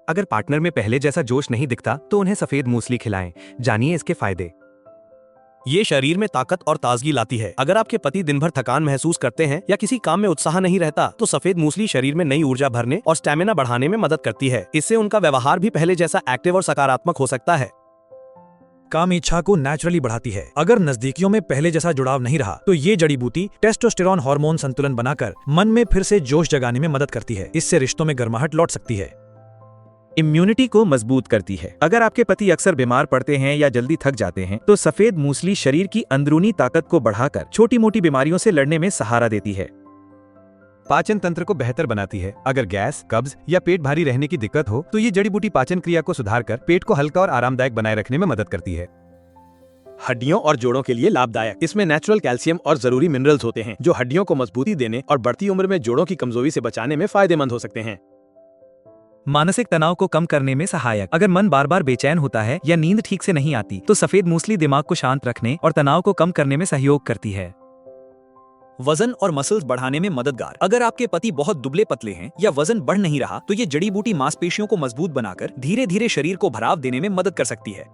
अगर पार्टनर में पहले जैसा जोश नहीं दिखता तो उन्हें सफेद मूसली खिलाएं। जानिए इसके फायदे। ये शरीर में ताकत और ताजगी लाती है। अगर आपके पति दिन भर थकान महसूस करते हैं या किसी काम में उत्साह नहीं रहता, तो सफेद मूसली शरीर में नई ऊर्जा भरने और स्टेमिना बढ़ाने में मदद करती है। इससे उनका व्यवहार भी पहले जैसा एक्टिव और सकारात्मक हो सकता है। काम इच्छा को नेचुरली बढ़ाती है। अगर नजदीकियों में पहले जैसा जुड़ाव नहीं रहा, तो ये जड़ी बूटी टेस्टोस्टेरॉन हार्मोन संतुलन बनाकर मन में फिर से जोश जगाने में मदद करती है। इससे रिश्तों में गर्माहट लौट सकती है। इम्यूनिटी को मजबूत करती है। अगर आपके पति अक्सर बीमार पड़ते हैं या जल्दी थक जाते हैं, तो सफेद मूसली शरीर की अंदरूनी ताकत को बढ़ाकर छोटी मोटी बीमारियों से लड़ने में सहारा देती है। पाचन तंत्र को बेहतर बनाती है। अगर गैस, कब्ज या पेट भारी रहने की दिक्कत हो तो ये जड़ी बूटी पाचन क्रिया को सुधारकर पेट को हल्का और आरामदायक बनाए रखने में मदद करती है। हड्डियों और जोड़ों के लिए लाभदायक। इसमें नेचुरल कैल्शियम और जरूरी मिनरल्स होते हैं, जो हड्डियों को मजबूती देने और बढ़ती उम्र में जोड़ों की कमजोरी से बचाने में फायदेमंद हो सकते हैं। मानसिक तनाव को कम करने में सहायक। अगर मन बार बार बेचैन होता है या नींद ठीक से नहीं आती, तो सफेद मूसली दिमाग को शांत रखने और तनाव को कम करने में सहयोग करती है। वजन और मसल्स बढ़ाने में मददगार। अगर आपके पति बहुत दुबले पतले हैं या वजन बढ़ नहीं रहा, तो ये जड़ी बूटी मांसपेशियों को मजबूत बनाकर धीरे धीरे शरीर को भराव देने में मदद कर सकती है।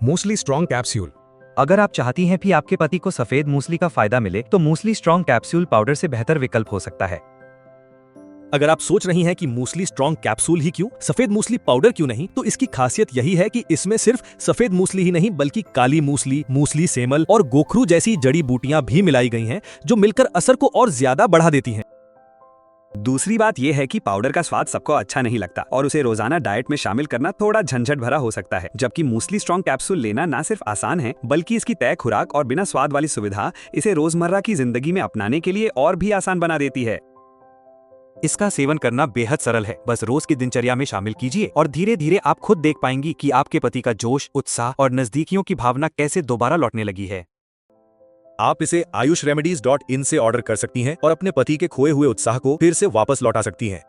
मूसली स्ट्रॉन्ग कैप्सूल। अगर आप चाहती हैं कि आपके पति को सफेद मूसली का फायदा मिले, तो मूसली स्ट्रॉन्ग कैप्सूल पाउडर से बेहतर विकल्प हो सकता है। अगर आप सोच रही हैं कि मूसली स्ट्रॉन्ग कैप्सूल ही क्यों, सफेद मूसली पाउडर क्यों नहीं, तो इसकी खासियत यही है कि इसमें सिर्फ सफेद मूसली ही नहीं, बल्कि काली मूसली, मूसली सेमल और गोखरू जैसी जड़ी बूटियां भी मिलाई गई हैं, जो मिलकर असर को और ज्यादा बढ़ा देती हैं। दूसरी बात यह है कि पाउडर का स्वाद सबको अच्छा नहीं लगता और उसे रोजाना डाइट में शामिल करना थोड़ा झंझट भरा हो सकता है। जबकि मूसली स्ट्रॉन्ग कैप्सूल लेना ना सिर्फ आसान है, बल्कि इसकी तय खुराक और बिना स्वाद वाली सुविधा इसे रोजमर्रा की जिंदगी में अपनाने के लिए और भी आसान बना देती है। इसका सेवन करना बेहद सरल है। बस रोज की दिनचर्या में शामिल कीजिए और धीरे धीरे आप खुद देख पाएंगी कि आपके पति का जोश, उत्साह और नजदीकियों की भावना कैसे दोबारा लौटने लगी है। आप इसे ayushremedies.in से ऑर्डर कर सकती हैं और अपने पति के खोए हुए उत्साह को फिर से वापस लौटा सकती हैं।